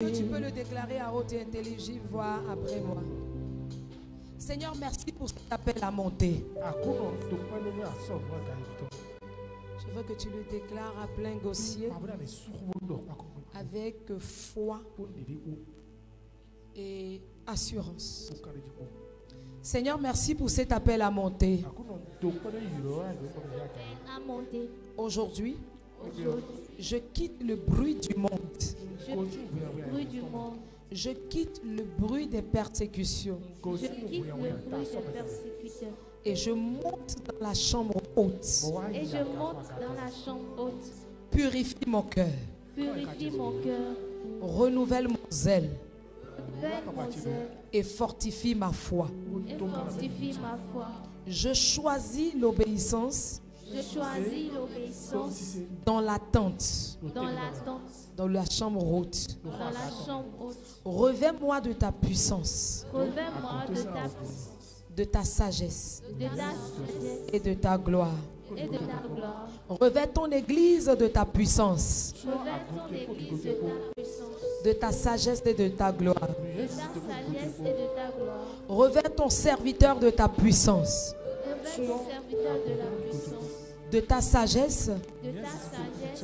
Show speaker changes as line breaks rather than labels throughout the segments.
Tu peux le déclarer à haute et intelligible voix après moi. Seigneur, merci pour cet appel à monter. Je veux que tu le déclares à plein gossier avec foi et assurance. Seigneur, merci pour cet appel à monter. Aujourd'hui, je quitte le bruit du monde. Je quitte le bruit des persécutions. Et je monte dans la chambre haute. Purifie mon cœur. Renouvelle mon zèle. Et fortifie ma foi. Je choisis l'obéissance. Dans l'attente. Dans la chambre haute. Revêt-moi de ta puissance. De ta sagesse. Et de ta gloire. Revêt ton église de ta puissance. De ta sagesse et de ta gloire. Revêt ton serviteur de ta puissance. De ta sagesse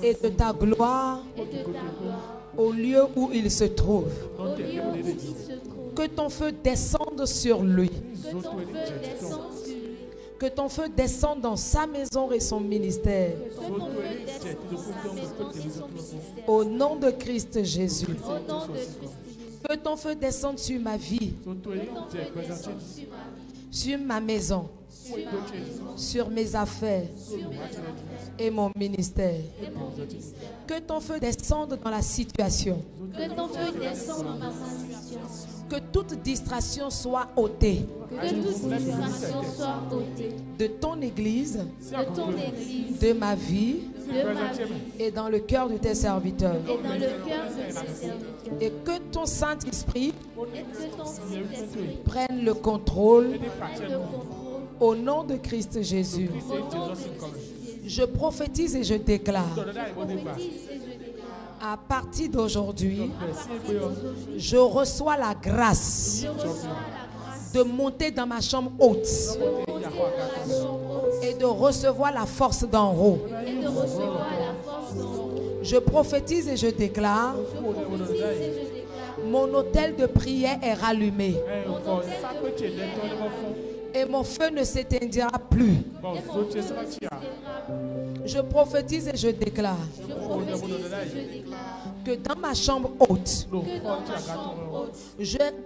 et de ta gloire au lieu où il se trouve. Que ton feu descende sur lui. Que ton feu descende dans sa maison et son ministère. Au nom de Christ Jésus. Que ton feu descende sur ma vie. Sur ma maison. Sur mes affaires et mon ministère. Que ton feu descende dans la situation. Que toute distraction soit ôtée de ton église, de ma vie et dans le cœur de tes serviteurs. Et que ton Saint-Esprit prenne le contrôle au nom de Christ Jésus. Je prophétise et je déclare. À partir d'aujourd'hui, je reçois la grâce de monter dans ma chambre haute et de recevoir la force d'en haut. Je prophétise et je déclare. Mon autel de prière est rallumé. Et mon feu ne s'éteindra plus. Je prophétise et je déclare que dans ma chambre haute,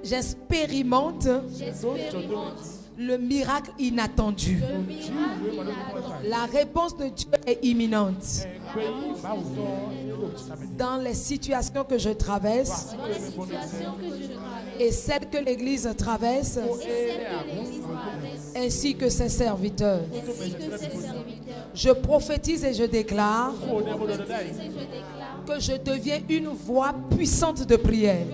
j'expérimente le miracle inattendu. La réponse de Dieu est imminente. Dans les situations que je traverse et celles que l'Église traverse, ainsi que ses serviteurs. Je prophétise et je déclare que je deviens une voix puissante de prière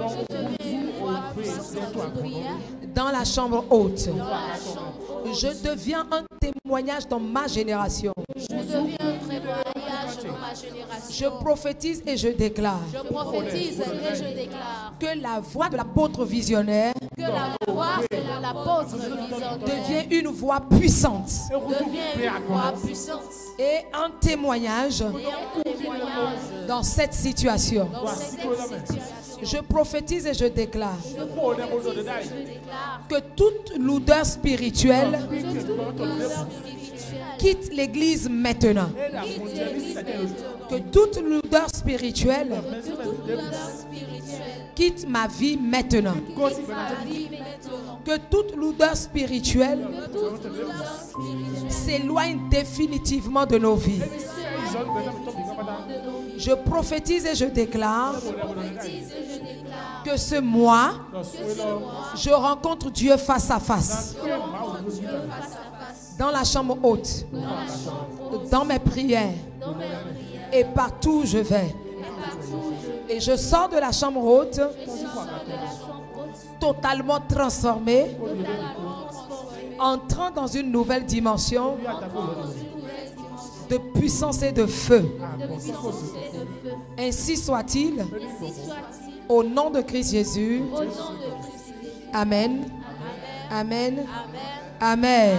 dans la chambre haute. Je deviens un témoignage dans ma génération. Je prophétise et je déclare que la voix de l'apôtre visionnaire devient une voix puissante et un témoignage dans cette situation. Je prophétise et je déclare que toute lourdeur spirituelle quitte l'église maintenant. Que toute lourdeur spirituelle quitte ma vie maintenant. Que toute lourdeur spirituelle s'éloigne définitivement de nos vies. Je prophétise et je déclare que ce mois, je rencontre Dieu face à face. Dans la chambre haute, dans mes prières et partout où je vais. Et je sors de la chambre haute totalement transformé, entrant dans une nouvelle dimension de puissance et de feu. Ainsi soit-il. Au nom de Christ Jésus. Amen. Amen. Amen.